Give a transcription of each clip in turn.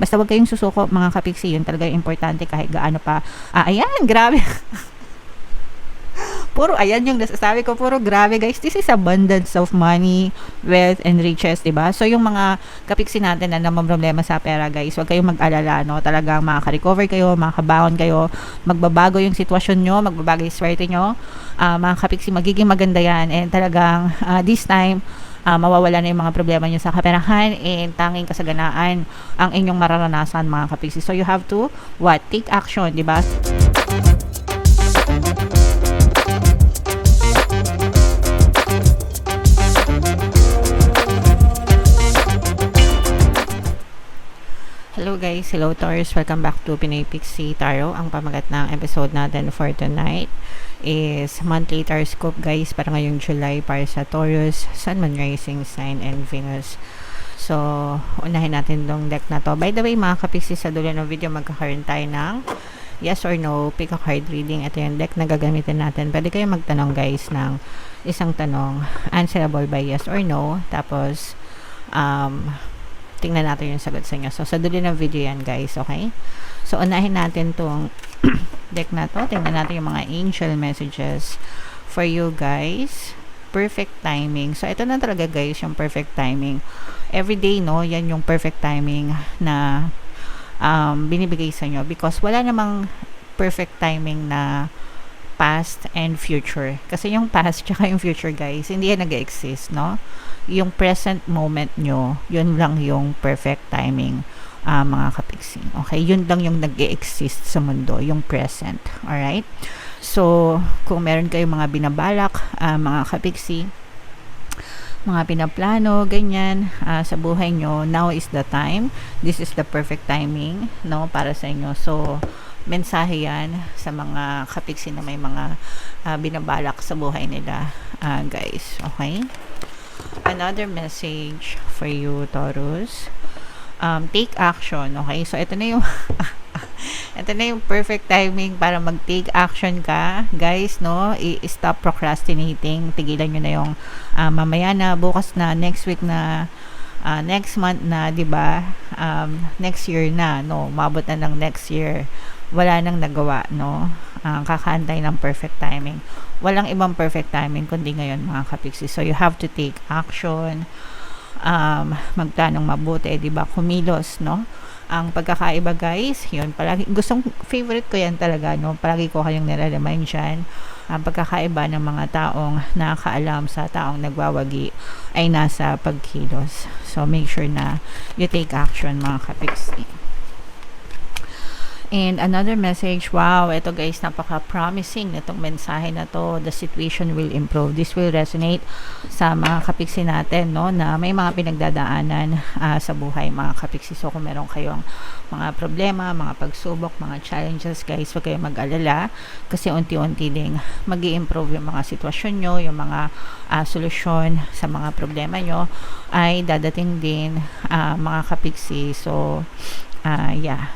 Basta wag kayong susuko mga kapiksi, yun talaga yung importante kahit gaano pa. Ayan, grabe. Puro, ayan yung nasasabi ko, puro grabe guys. This is abundance of money, wealth, and riches, diba? So, yung mga kapiksi natin na naman problema sa pera guys, huwag kayong mag-alala, no? Talagang makaka-recover kayo, makakabangon kayo, magbabago yung sitwasyon nyo, magbabago yung swerte nyo. Mga kapiksi, magiging maganda yan. And talagang, this time, mawawala na yung mga problema nyo sa kaperahan and tanging kasaganaan ang inyong mararanasan mga kapiksi. So, you have to, take action, diba? Hello guys, hello Taurus, welcome back to Pinoy Pixie Tarot. Ang pamagat ng episode natin for tonight is monthly Taroscope guys para ngayong July para sa Taurus, Sun, Moon, Rising Sign, and Venus. So, unahin natin tong deck na to. By the way mga kapixie, sa dulo ng video magkakaroon tayo ng yes or no, pick a card reading. Ito yung deck na gagamitin natin. Pwede kayo magtanong guys ng isang tanong, answerable by yes or no. Tapos, tingnan natin yung sagot sa inyo. So, sa dulo ng video yan, guys. Okay? So, unahin natin tong deck na to. Tingnan natin yung mga angel messages for you, guys. Perfect timing. So, ito na talaga, guys, yung perfect timing. Everyday, no? Yan yung perfect timing na binibigay sa inyo. Because wala namang perfect timing na past and future. Kasi yung past tsaka yung future, guys, hindi yan nag-exist, no? Yung present moment nyo, yun lang yung perfect timing, mga kapiksi. Okay? Yun lang yung nag-exist sa mundo, yung present. Alright? So, kung meron kayong mga binabalak, mga kapiksi, mga pinaplano, ganyan, sa buhay nyo, now is the time. This is the perfect timing, no? Para sa inyo. So, mensahe yan sa mga kapiksi na may mga binabalak sa buhay nila, guys. Okay? Another message for you, Taurus. Take action, okay? So, ito na yung ito na yung perfect timing para mag-take action ka, guys, no? I-stop procrastinating. Tigilan nyo na yung mamaya na, bukas na, next week na, next month na, 'di ba? Next year na, no? Mabot na ng next year. Wala nang nagawa, no? Kakaantay ng perfect timing. Walang ibang perfect timing kundi ngayon, mga kapiksi. So, you have to take action. Magtanong mabuti, 'di ba? Kumilos, no? Ang pagkakaiba, guys, yun, palagi, favorite ko yan talaga, no? Palagi ko kayong nire-remind dyan. Ang pagkakaiba ng mga taong nakakaalam sa taong nagwawagi ay nasa pagkilos. So, make sure na you take action, mga kapiksi. And another message, wow, ito guys, napaka-promising nitong mensahe na to. The situation will improve. This will resonate sa mga kapiksi natin, no, na may mga pinagdadaanan sa buhay, mga kapiksi. So, kung meron kayong mga problema, mga pagsubok, mga challenges, guys, huwag kayong mag-alala kasi unti-unti ding mag-i-improve yung mga sitwasyon nyo, yung mga solusyon sa mga problema nyo ay dadating din, mga kapiksi. So, yeah.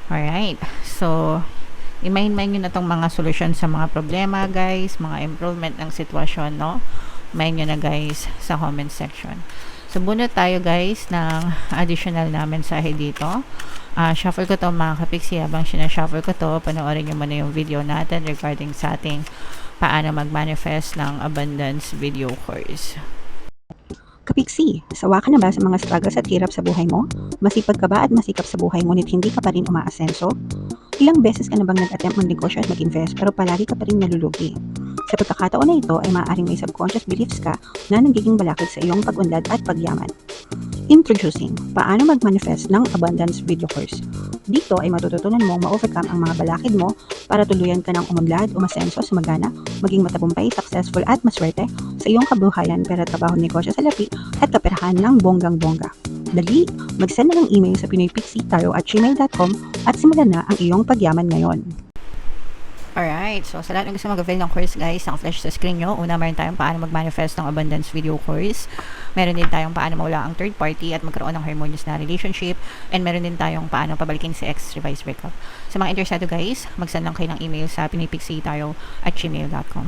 Alright, so i-mind nyo na tong mga solusyon sa mga problema, guys, mga improvement ng sitwasyon, no? Mind nyo na, guys, sa comment section. So, bunot tayo, guys, ng additional na mensahe dito. Shuffle ko to, mga kapiksi. Habang sinashuffle ko to, panoorin nyo muna yung video natin regarding sa ating paano mag-manifest ng abundance video course. Kapiksi, sawa ka na ba sa mga struggles at hirap sa buhay mo? Masipag ka ba at masikap sa buhay ngunit hindi ka pa rin umaasenso? Ilang beses ka na bang nag-attempt mag-negosyo at mag-invest pero palagi ka pa rin nalulugi? Sa pagkakataon na ito ay maaaring may subconscious beliefs ka na nagiging balakid sa iyong pag-unlad at pagyaman. Introducing, paano mag-manifest ng abundance video course. Dito ay matututunan mong ma-overcome ang mga balakid mo para tuluyan ka ng umunlad, umasenso, sumagana, maging matagumpay, successful at maswerte sa iyong kabuhayan, pera, trabaho, negosyo, salapi at kaperahan ng bonggang-bongga. Dali, mag-send na ng email sa pinoypixie@gmail.com at simulan na ang iyong pagyaman ngayon. Alright, so sa lahat ng gusto mag-avail ng course, guys, ang flash sa screen nyo. Una, meron tayong paano mag-manifest ng abundance video course. Meron din tayong paano mawala ang third party at magkaroon ng harmonious na relationship. And meron din tayong paano pabalikin si ex, revise breakup. Sa mga interesado, guys, mag-send lang kayo ng email sa pinoypixie@gmail.com.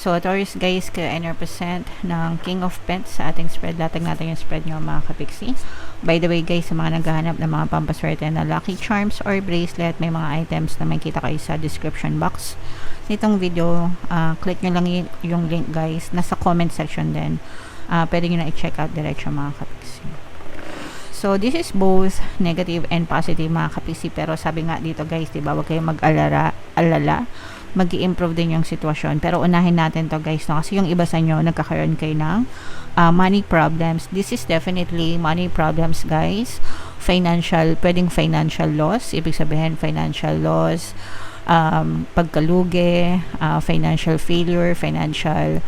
So, Taurus, guys, ka-represent ng King of Pentacles sa ating spread. Latag natin yung spread nyo, mga kapiksi. By the way guys, sa mga naghahanap ng mga pampaswerte na lucky charms or bracelet, may mga items na makikita kayo sa description box nitong video. Click nyo lang yung link guys, nasa comment section din. Pwede nyo na i-check out diretso mga kapiksi. So this is both negative and positive mga kapiksi, pero sabi nga dito guys, diba, wag kayong mag-alala, mag-i-improve din yung sitwasyon. Pero unahin natin to guys, no? Kasi yung iba sa inyo nagkakaroon kayo ng money problems. This is definitely money problems guys. Financial, pwedeng financial loss, ibig sabihin financial loss, pagkalugi, financial failure, financial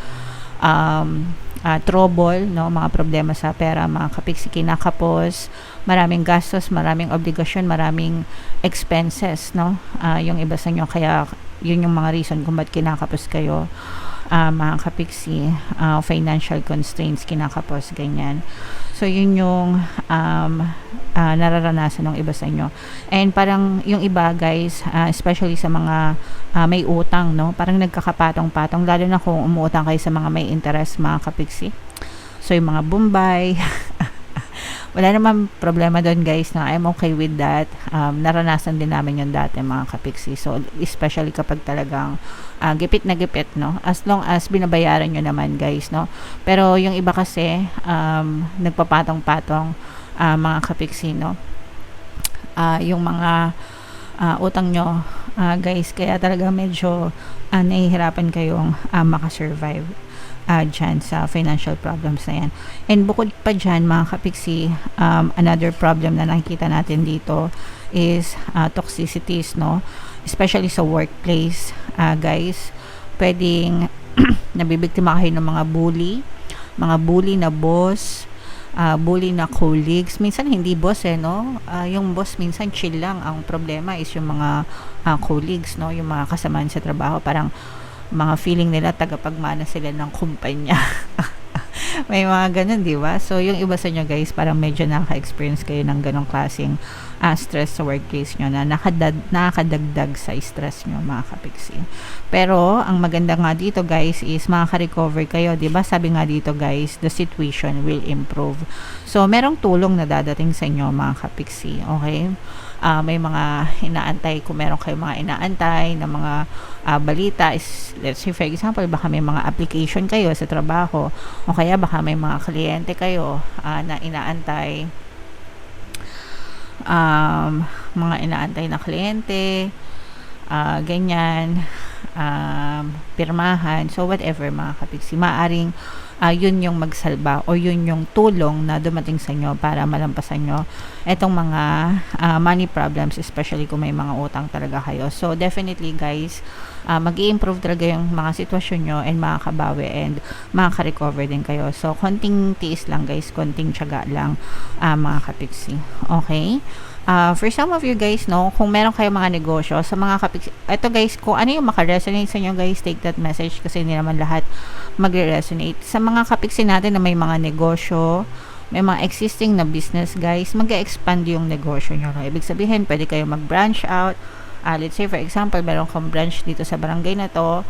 trouble, no, mga problema sa pera mga kapiksi, kinakapos, maraming gastos, maraming obligasyon, maraming expenses, no, yung iba sa inyo, kaya yun yung mga reason kung ba't kinakapos kayo mga kapiksi, financial constraints, kinakapos, ganyan. So yun yung nararanasan ng iba sa inyo. And parang yung iba guys, especially sa mga may utang, no, parang nagkakapatong-patong, lalo na kung umuutang kayo sa mga may interest mga kapiksi. So yung mga Bombay wala naman problema doon guys, na I'm okay with that. Naranasan din namin yung dati mga kapiksi. So especially kapag talagang gipit na gipit, no, as long as binabayaran nyo naman guys, no. Pero yung iba kasi nagpapatong-patong mga kapiksi, no, yung mga utang nyo guys, kaya talaga medyo nahihirapan kayong makasurvive dyan sa financial problems na yan. And bukod pa dyan mga kapiksi, another problem na nakikita natin dito is toxicities, no, especially sa workplace guys. Pwedeng nabibiktima kayo ng mga bully na boss, bully na colleagues. Minsan hindi boss no, yung boss minsan chill lang, ang problema is yung mga colleagues, no, yung mga kasamaan sa trabaho, parang mga feeling nila tagapagmana sila ng kumpanya. May mga ganun, di ba? So yung iba sa inyo guys, parang medyo nakaka-experience kayo ng ganong klaseng stress sa workplace nyo, na nakakadagdag sa stress nyo mga kapiksi. Pero ang maganda nga dito guys is makaka-recover kayo, di ba? Sabi nga dito guys, the situation will improve. So merong tulong na dadating sa inyo mga kapiksi, okay? May mga inaantay, kung meron kayong mga inaantay na mga balita is, let's say for example, baka may mga application kayo sa trabaho, o kaya baka may mga kliyente kayo na inaantay, mga inaantay na kliyente, ganyan, pirmahan. So whatever mga kapiksi, maaring yun yung magsalba o yun yung tulong na dumating sa inyo para malampasan nyo etong mga money problems, especially kung may mga utang talaga kayo. So definitely guys, mag-i-improve talaga yung mga sitwasyon nyo and makakabawi and makaka-recover din kayo. So konting tiis lang guys, konting tiyaga lang mga kapiksi, okay? For some of you guys, no, kung meron kayong mga negosyo sa mga kapiksi, ito guys, kung ano yung maka-resonate sa inyo guys, take that message, kasi hindi naman lahat magre-resonate. Sa mga kapiksi natin na may mga negosyo, may mga existing na business guys, mag-expand yung negosyo nyo, no? Ibig sabihin, pwede kayo mag-branch out. Let's say for example, meron kang branch dito sa barangay na to,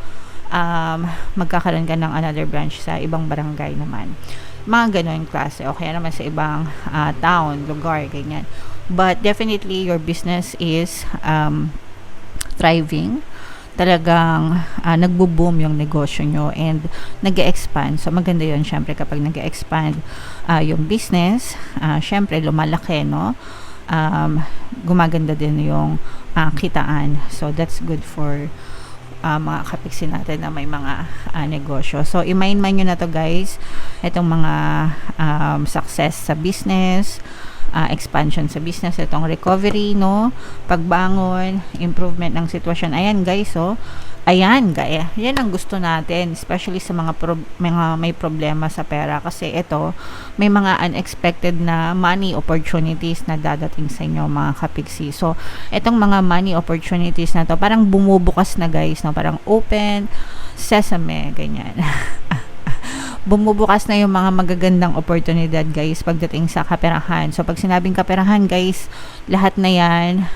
magkakaroon ka ng another branch sa ibang barangay naman. Mga ganun klase, o kaya naman sa ibang town, lugar, ganyan. But definitely your business is thriving, talagang nagbo-boom yung negosyo nyo and nag-expand. So maganda yun syempre kapag nag-expand yung business, syempre lumalaki, no, gumaganda din yung kitaan. So that's good for mga kapiksi natin na may mga negosyo. So i-mind nyo na to guys, itong mga success sa business, expansion sa business, itong recovery, no, pagbangon, improvement ng sitwasyon. Ayan guys, so ayan gaya, yan ang gusto natin, especially sa mga may problema sa pera, kasi ito may mga unexpected na money opportunities na dadating sa inyo mga kapiksi. So itong mga money opportunities na to parang bumubukas na guys, no, parang open sesame, ganyan. bumubukas na yung mga magagandang oportunidad guys pagdating sa kaperahan. So pag sinabing kaperahan guys, lahat na yan,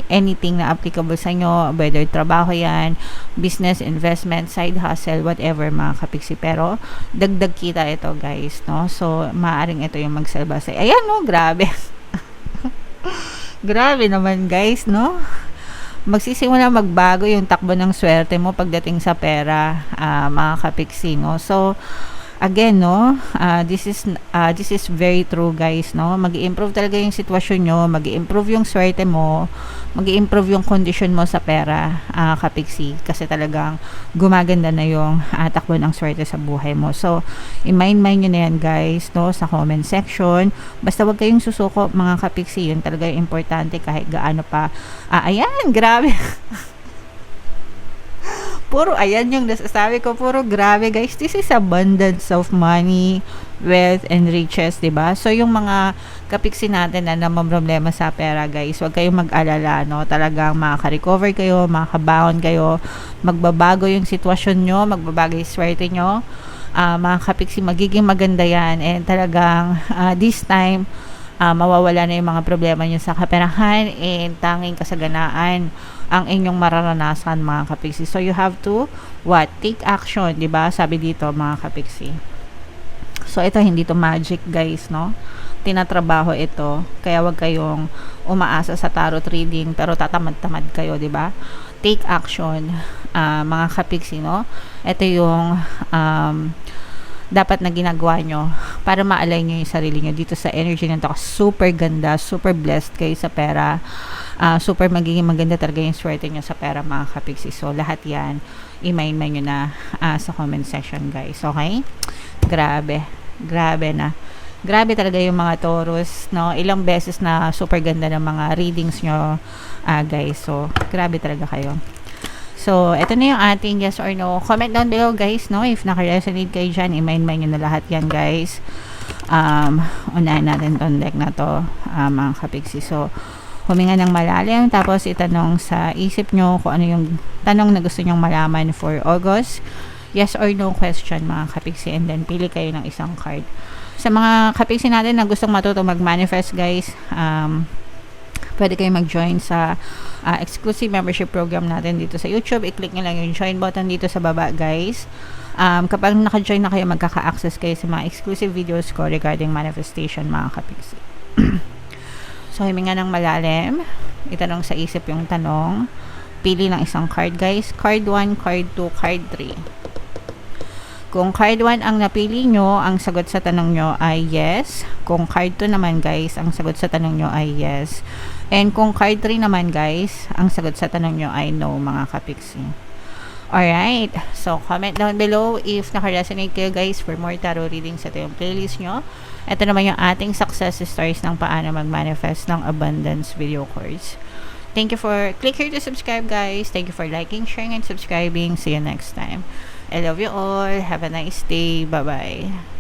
anything na applicable sa inyo, whether trabaho yan, business, investment, side hustle, whatever mga kapiksi. Pero dagdag kita ito guys, no? So maaring ito yung magsalba sa ayan no, grabe. Grabe naman guys, no? Magsisimula magbago yung takbo ng swerte mo pagdating sa pera, mga kapiksi, no? So again, no, this is very true guys, no? Mag-i-improve talaga yung sitwasyon nyo, mag-i-improve yung swerte mo, mag-i-improve yung condition mo sa pera, kapiksi, kasi talagang gumaganda na yung takbo ng swerte sa buhay mo. So i-mind nyo na yan guys, no, sa comment section. Basta wag kayong susuko mga kapiksi, yun talaga yung importante kahit gaano pa. Ayan, grabe. Puro ayan yung nasasabi ko, puro grabe guys. This is abundance of money, wealth, and riches, diba? So yung mga kapiksi natin na namamroblema sa pera guys, huwag kayong mag-alala, no? Talagang makaka-recover kayo, makakabaon kayo, magbabago yung sitwasyon nyo, magbabago yung swerte nyo, mga kapiksi, magiging maganda yan, and talagang this time, mawawala na yung mga problema nyo sa kaperahan, and tanging kasaganaan ang inyong mararanasan mga kapiksi. So you have to take action, 'di ba? Sabi dito mga kapiksi. So ito hindi to magic guys, no? Tinatrabaho ito. Kaya wag kayong umaasa sa tarot reading pero tatamad-tamad kayo, 'di ba? Take action, mga kapiksi, no? Ito yung dapat na ginagawa nyo para ma-align nyo yung sarili nyo dito sa energy nito. Super ganda, super blessed kayo sa pera, super magiging maganda talaga yung swerte nyo sa pera mga kapiksi. So lahat yan i-mind nyo na sa comment section guys, okay? Grabe na, grabe talaga yung mga Taurus, no? Ilang beses na super ganda ng mga readings nyo, guys. So grabe talaga kayo. So, ito na yung ating yes or no. Comment down below guys, no? If naka-resonate kayo dyan, i-mind nyo na lahat yan guys. Unahin natin tong deck na to, mga kapiksi. So, huminga ng malalim, tapos itanong sa isip nyo kung ano yung tanong na gusto nyong malaman for August. Yes or no question mga kapiksi, and then pili kayo ng isang card. Sa mga kapiksi natin na gustong matuto mag-manifest guys, pwede kayo mag-join sa exclusive membership program natin dito sa YouTube. I-click nyo lang yung join button dito sa baba guys. Kapag naka-join na kayo, magkaka-access kayo sa mga exclusive videos ko regarding manifestation mga kapiksi. So himinga ng malalim, itanong sa isip yung tanong, pili ng isang card guys. Card 1, card 2, card 3. Kung card 1 ang napili nyo, ang sagot sa tanong nyo ay yes. Kung card 2 naman guys, ang sagot sa tanong nyo ay yes. And kung card 3 naman guys, ang sagot sa tanong nyo ay no mga kapiksi. Alright, so comment down below if naka-resonate kayo guys for more tarot readings. Ito yung playlist nyo. Ito naman yung ating success stories ng paano mag-manifest ng abundance video course. Thank you for click here to subscribe guys. Thank you for liking, sharing, and subscribing. See you next time. I love you all. Have a nice day. Bye-bye.